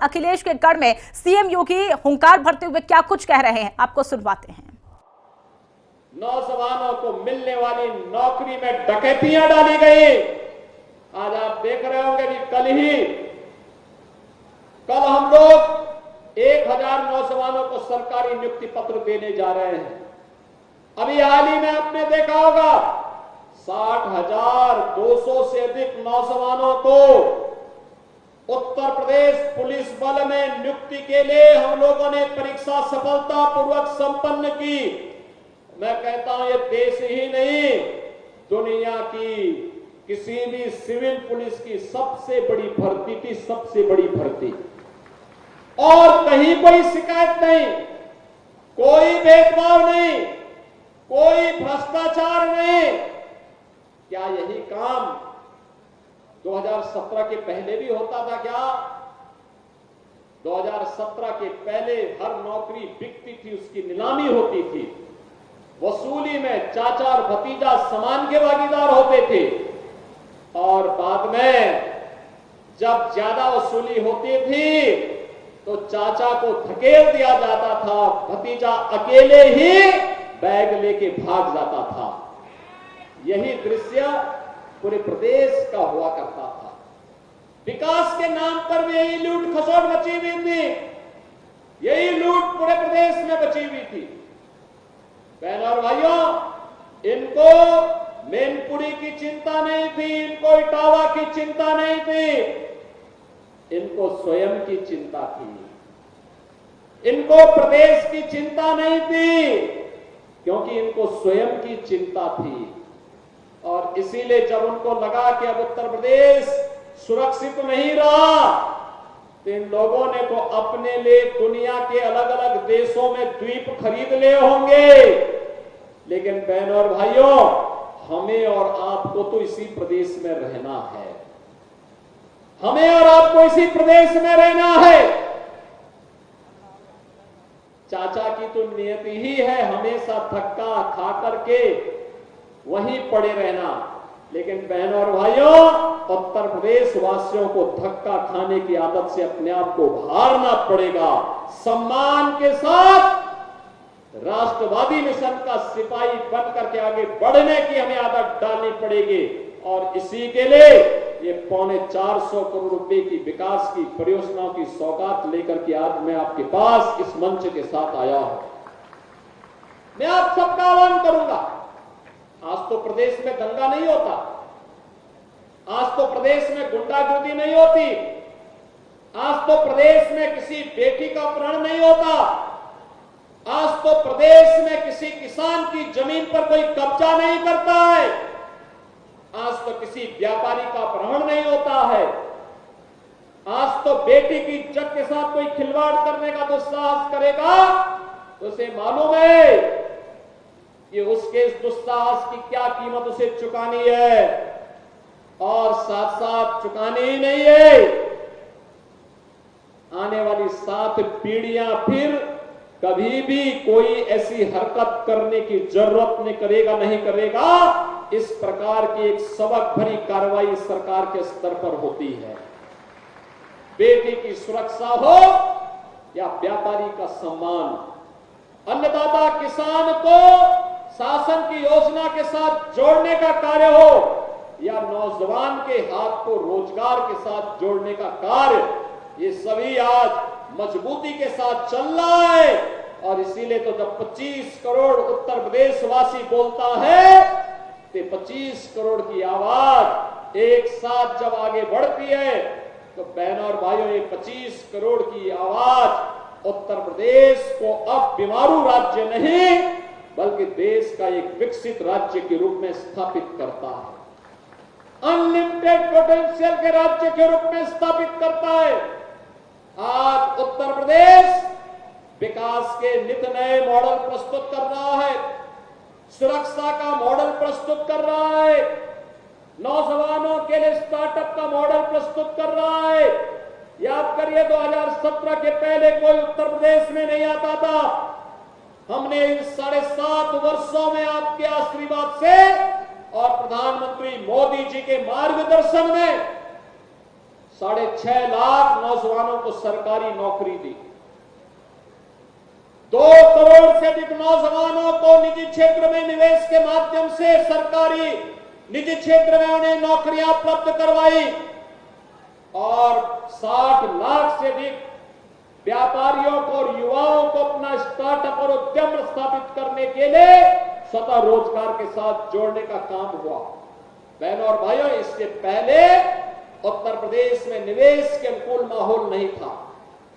अखिलेश के गढ़ में सीएम योगी हुंकार भरते हुए क्या कुछ कह रहे हैं, आपको सुनवाते हैं। नौजवानों को मिलने वाली नौकरी में डकैतियां डाली गई। आज आप देख रहे होंगे कि कल हम लोग 1000 नौजवानों को सरकारी नियुक्ति पत्र देने जा रहे हैं। अभी हाल ही में आपने देखा होगा 60,200 से अधिक नौजवानों को उत्तर प्रदेश पुलिस बल में नियुक्ति के लिए हम लोगों ने परीक्षा सफलतापूर्वक संपन्न की। मैं कहता हूं ये देश ही नहीं, दुनिया की किसी भी सिविल पुलिस की सबसे बड़ी भर्ती थी, सबसे बड़ी भर्ती। और कहीं कोई शिकायत नहीं, कोई भेदभाव नहीं, कोई भ्रष्टाचार नहीं। क्या यही काम 2017 के पहले भी होता था क्या? 2017 के पहले हर नौकरी बिकती थी, उसकी नीलामी होती थी, वसूली में चाचा और भतीजा समान के भागीदार होते थे, और बाद में जब ज्यादा वसूली होती थी तो चाचा को धकेल दिया जाता था, भतीजा अकेले ही बैग लेके भाग जाता था। यही दृश्य पूरे प्रदेश का हुआ करता था। विकास के नाम पर भी यही लूट खसोट मची हुई थी, यही लूट पूरे प्रदेश में बची हुई थी। बहनों और भाइयों, इनको मैनपुरी की चिंता नहीं थी, इनको इटावा की चिंता नहीं थी, इनको स्वयं की चिंता थी। इनको प्रदेश की चिंता नहीं थी, क्योंकि इनको स्वयं की चिंता थी। और इसीलिए जब उनको लगा कि अब उत्तर प्रदेश सुरक्षित नहीं रहा, तो इन लोगों ने तो अपने लिए दुनिया के अलग अलग देशों में द्वीप खरीद लिए होंगे। लेकिन बहनों और भाइयों, हमें और आपको तो इसी प्रदेश में रहना है, हमें और आपको इसी प्रदेश में रहना है। चाचा की तो नियति ही है हमेशा धक्का खा करके वहीं पड़े रहना। लेकिन बहनों और भाइयों, उत्तर प्रदेश वासियों को धक्का खाने की आदत से अपने आप को उभारना पड़ेगा। सम्मान के साथ राष्ट्रवादी मिशन का सिपाही बन करके आगे बढ़ने की हमें आदत डालनी पड़ेगी। और इसी के लिए ये 450 करोड़ रुपए की विकास की परियोजनाओं की सौगात लेकर के आज मैं आपके पास इस मंच के साथ आया हूं। मैं आप सबका आह्वान करूंगा, आज तो प्रदेश में दंगा नहीं होता, आज तो प्रदेश में गुंडागर्दी नहीं होती, आज तो प्रदेश में किसी बेटी का अपहरण नहीं होता, आज तो प्रदेश में किसी किसान की जमीन पर कोई कब्जा नहीं करता है, आज तो किसी व्यापारी का अपहरण नहीं होता है, आज तो बेटी की इज्जत के साथ कोई खिलवाड़ करने का दुस्साहस करेगा तो उसे मालूम है कि उसके इस दुस्साहस की क्या कीमत उसे चुकानी है, और साथ साथ चुकानी ही नहीं है, आने वाली 7 पीढ़ियां फिर कभी भी कोई ऐसी हरकत करने की जरूरत नहीं करेगा। इस प्रकार की एक सबक भरी कार्रवाई सरकार के स्तर पर होती है। बेटी की सुरक्षा हो या व्यापारी का सम्मान, अन्नदाता किसान को शासन की योजना के साथ जोड़ने का कार्य हो या नौजवान के हाथ को रोजगार के साथ जोड़ने का कार्य, ये सभी आज मजबूती के साथ चल रहा है। और इसीलिए तो जब 25 करोड़ उत्तर प्रदेश वासी बोलता है तो 25 करोड़ की आवाज एक साथ जब आगे बढ़ती है तो बहनों और भाइयों, ये 25 करोड़ की आवाज उत्तर प्रदेश को अब बीमारू राज्य नहीं बल्कि देश का एक विकसित राज्य के रूप में स्थापित करता है, अनलिमिटेड पोटेंशियल के राज्य के रूप में स्थापित करता है। आज उत्तर प्रदेश विकास के नित नए मॉडल प्रस्तुत कर रहा है, सुरक्षा का मॉडल प्रस्तुत कर रहा है, नौजवानों के लिए स्टार्टअप का मॉडल प्रस्तुत कर रहा है। याद करिए 2017 के पहले कोई उत्तर प्रदेश में नहीं आता था। हमने इन 7.5 वर्षों में आपके आशीर्वाद से और प्रधानमंत्री मोदी जी के मार्गदर्शन में 6.5 लाख नौजवानों को सरकारी नौकरी दी। 2 करोड़ से अधिक नौजवानों को निजी क्षेत्र में निवेश के माध्यम से सरकारी निजी क्षेत्र में उन्हें नौकरियां उपलब्ध करवाई और 60 लाख से अधिक व्यापारियों को और युवाओं को अपना स्टार्टअप और उद्यम स्थापित करने के लिए स्वतः रोजगार के साथ जोड़ने का काम हुआ। बहनों और भाइयों, इससे पहले उत्तर प्रदेश में निवेश के अनुकूल माहौल नहीं था।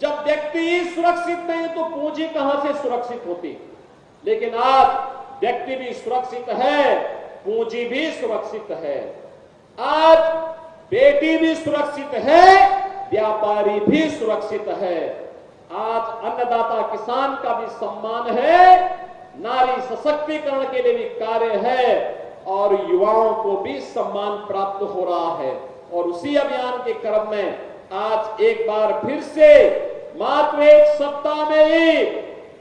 जब व्यक्ति ही सुरक्षित नहीं तो पूंजी कहां से सुरक्षित होती। लेकिन आज व्यक्ति भी सुरक्षित है, पूंजी भी सुरक्षित है। आज बेटी भी सुरक्षित है, व्यापारी भी सुरक्षित है। आज अन्नदाता किसान का भी सम्मान है, नारी सशक्तिकरण के लिए भी कार्य है और युवाओं को भी सम्मान प्राप्त हो रहा है। और उसी अभियान के क्रम में आज एक बार फिर से मात्र 1 सप्ताह में ही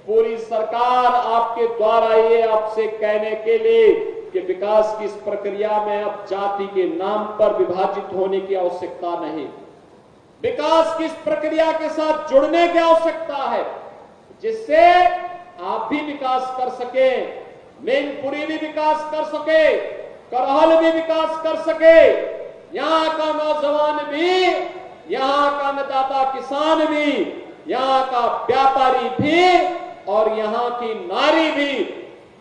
पूरी सरकार आपके द्वारा ये आपसे कहने के लिए कि विकास की इस प्रक्रिया में अब जाति के नाम पर विभाजित होने की आवश्यकता नहीं, विकास की इस प्रक्रिया के साथ जुड़ने की आवश्यकता है, जिससे आप भी विकास कर सके, मैनपुरी भी विकास कर सके, करहल भी विकास कर सके, यहां का नौजवान भी, यहां का अन्नदाता किसान भी, यहां का व्यापारी भी और यहां की नारी भी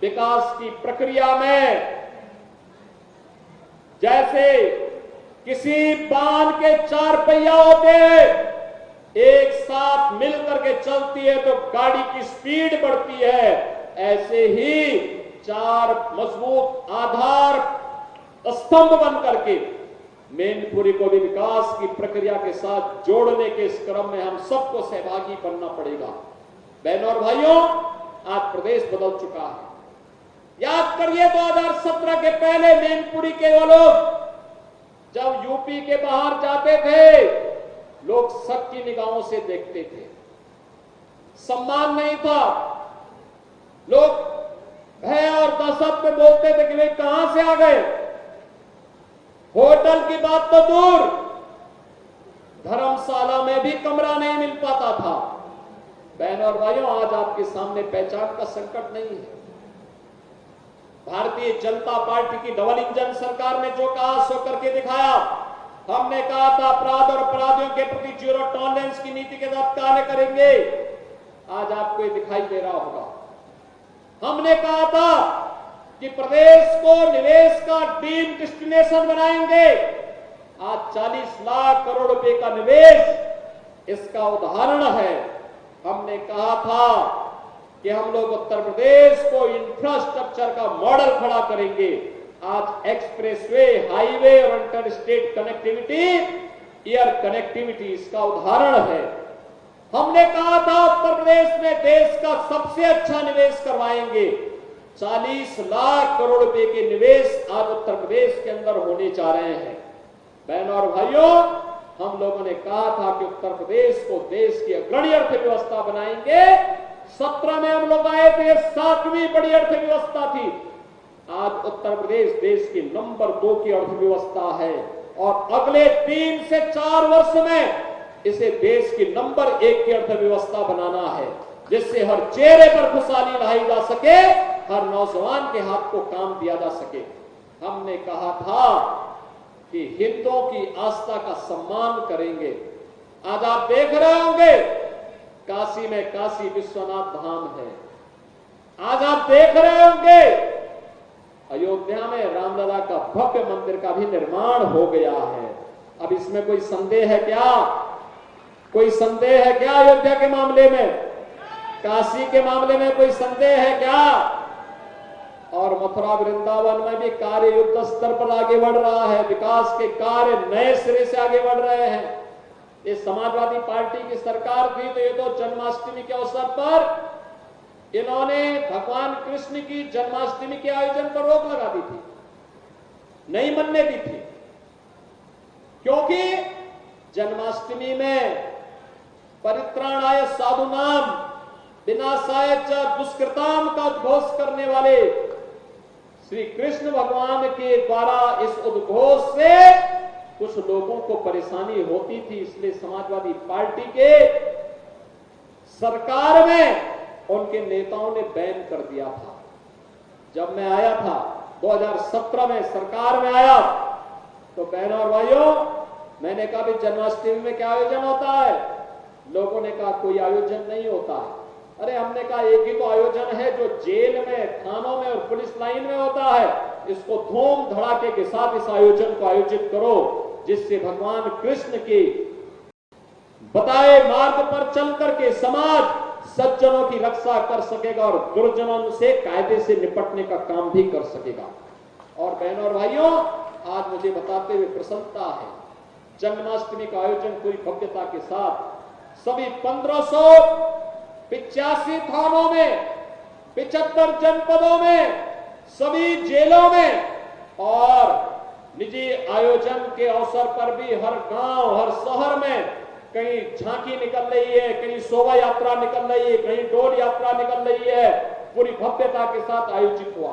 विकास की प्रक्रिया में जैसे किसी बांध के 4 पहिया होते हैं, एक साथ मिलकर के चलती है तो गाड़ी की स्पीड बढ़ती है, ऐसे ही 4 मजबूत आधार स्तंभ बन करके मैनपुरी को भी विकास की प्रक्रिया के साथ जोड़ने के इस क्रम में हम सबको सहभागी बनना पड़ेगा। बहनों और भाइयों, आज प्रदेश बदल चुका है। याद करिए 2017 के पहले मैनपुरी के वो लोग जब यूपी के बाहर जाते थे, लोग शक की निगाहों से देखते थे, सम्मान नहीं था, लोग भय और दहशत में बोलते थे कि वे कहां से आ गए। होटल की बात तो दूर, धर्मशाला में भी कमरा नहीं मिल पाता था। बहनों और भाइयों, आज आपके सामने पहचान का संकट नहीं है। भारतीय जनता पार्टी की डबल इंजन सरकार ने जो कहा सो करके दिखाया। हमने कहा था अपराध और अपराधियों के प्रति 0 टॉलरेंस की नीति के साथ कार्य करेंगे, आज आपको ये दिखाई दे रहा होगा। हमने कहा था कि प्रदेश को निवेश का ड्रीम डेस्टिनेशन बनाएंगे, आज 40 लाख करोड़ रुपए का निवेश इसका उदाहरण है। हमने कहा था कि हम लोग उत्तर प्रदेश को इंफ्रास्ट्रक्चर का मॉडल खड़ा करेंगे, आज एक्सप्रेसवे, हाईवे और inter state connectivity, air connectivity इसका उदाहरण है। हमने कहा था उत्तर प्रदेश में देश का सबसे अच्छा निवेश करवाएंगे, 40 लाख करोड़ रुपए के निवेश आज उत्तर प्रदेश के अंदर होने जा रहे हैं। बहनों और भाइयों, हम लोगों ने कहा था कि उत्तर प्रदेश को देश की अग्रणी अर्थव्यवस्था बनाएंगे। 17 में हम लोग आए थे, 7वीं बड़ी अर्थव्यवस्था थी, आज उत्तर प्रदेश देश की नंबर 2 की अर्थव्यवस्था है और अगले 3 से 4 वर्ष में इसे देश की नंबर 1 की अर्थव्यवस्था बनाना है, जिससे हर चेहरे पर खुशहाली लाई जा सके, हर नौजवान के हाथ को काम दिया जा सके। हमने कहा था कि हिंदुओं की आस्था का सम्मान करेंगे। आज आप देख रहे होंगे काशी में काशी विश्वनाथ धाम है, आज आप देख रहे होंगे अयोध्या में रामलला का भव्य मंदिर का भी निर्माण हो गया है। अब इसमें कोई संदेह है क्या? कोई संदेह है क्या अयोध्या के मामले में? काशी के मामले में कोई संदेह है क्या? और मथुरा वृंदावन में भी कार्य युद्ध स्तर पर आगे बढ़ रहा है, विकास के कार्य नए सिरे से आगे बढ़ रहे हैं। ये समाजवादी पार्टी की सरकार थी तो ये तो जन्माष्टमी के अवसर पर इन्होंने भगवान कृष्ण की जन्माष्टमी के आयोजन पर रोक लगा दी थी, नहीं मनने दी थी, क्योंकि जन्माष्टमी में परित्राणाय साधुनाम विनाशाय च दुष्कृताम का उद्घोष करने वाले श्री कृष्ण भगवान के द्वारा इस उद्घोष से कुछ लोगों को परेशानी होती थी, इसलिए समाजवादी पार्टी के सरकार में उनके नेताओं ने बैन कर दिया था। जब मैं आया था 2017 में सरकार में आया, तो बहनों और भाइयों, मैंने कहा भी जन्माष्टमी में क्या आयोजन होता है? लोगों ने कहा कोई आयोजन नहीं होता है। अरे हमने कहा एक ही तो आयोजन है जो जेल में, थानों में और पुलिस लाइन में होता है। इसको धूम धड़ाके के साथ इस आयोजन को आयोजित करो, जिससे भगवान कृष्ण के बताए मार्ग पर चल करके समाज सज्जनों की रक्षा कर सकेगा और दुर्जनों से कायदे से निपटने का काम भी कर सकेगा। और बहनों और भाइयों, आज मुझे बताते हुए प्रसन्नता है, जन्माष्टमी का आयोजन पूरी भव्यता के साथ सभी 1585 थानों में, 75 जनपदों में, सभी जेलों में और निजी आयोजन के अवसर पर भी हर गांव, हर शहर में कहीं झांकी निकल रही है, कहीं शोभा यात्रा निकल रही है, कहीं डोल यात्रा निकल रही है, पूरी भव्यता के साथ आयोजित हुआ।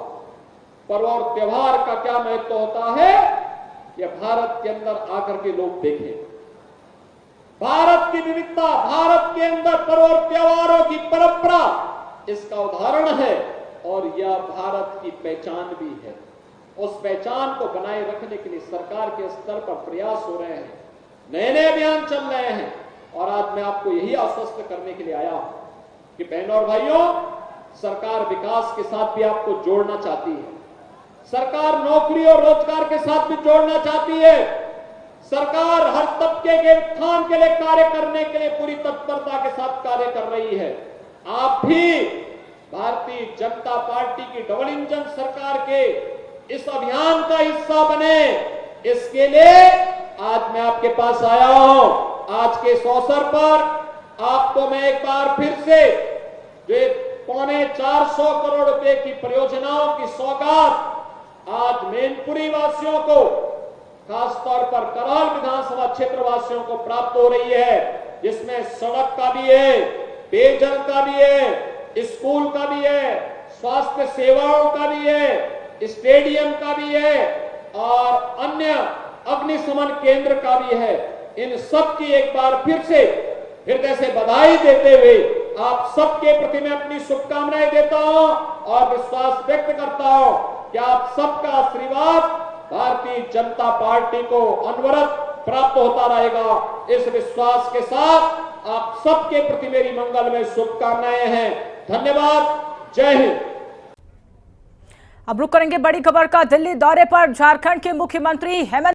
पर्व और त्योहार का क्या महत्व होता है, यह भारत के अंदर आकर के लोग देखें। भारत की विविधता, भारत के अंदर पर्व और त्योहारों की परंपरा इसका उदाहरण है और यह भारत की पहचान भी है। उस पहचान को बनाए रखने के लिए सरकार के स्तर पर प्रयास हो रहे हैं, नए नए अभियान चल रहे हैं। और आज मैं आपको यही आश्वस्त करने के लिए आया हूं कि बहनों और भाइयों, सरकार विकास के साथ भी आपको जोड़ना चाहती है, सरकार नौकरी और रोजगार के साथ भी जोड़ना चाहती है, सरकार हर तबके के उत्थान के लिए कार्य करने के लिए पूरी तत्परता के साथ कार्य कर रही है। आप भी भारतीय जनता पार्टी की डबल इंजन सरकार के इस अभियान का हिस्सा बने, इसके लिए आज मैं आपके पास आया हूं। आज के इस अवसर पर आपको मैं एक बार फिर से जो 450 करोड़ रुपए की परियोजनाओं की सौगात आज मैनपुरी वासियों को, खासतौर पर कराल विधानसभा क्षेत्र वासियों को प्राप्त हो रही है, जिसमें सड़क का भी है, पेयजल का भी है, स्कूल का भी है, स्वास्थ्य सेवाओं का भी है, स्टेडियम का भी है और अन्य अग्निशमन केंद्र का भी है। इन सब की एक बार फिर से हृदय से बधाई देते हुए आप सबके प्रति मैं अपनी शुभकामनाएं देता हूं और विश्वास व्यक्त करता हूं कि आप सबका आशीर्वाद भारतीय जनता पार्टी को अनवरत प्राप्त होता रहेगा। इस विश्वास के साथ आप सबके प्रति मेरी मंगलमय शुभकामनाएं हैं। धन्यवाद। जय हिंद। अब रुक करेंगे बड़ी खबर का। दिल्ली दौरे पर झारखंड के मुख्यमंत्री हेमंत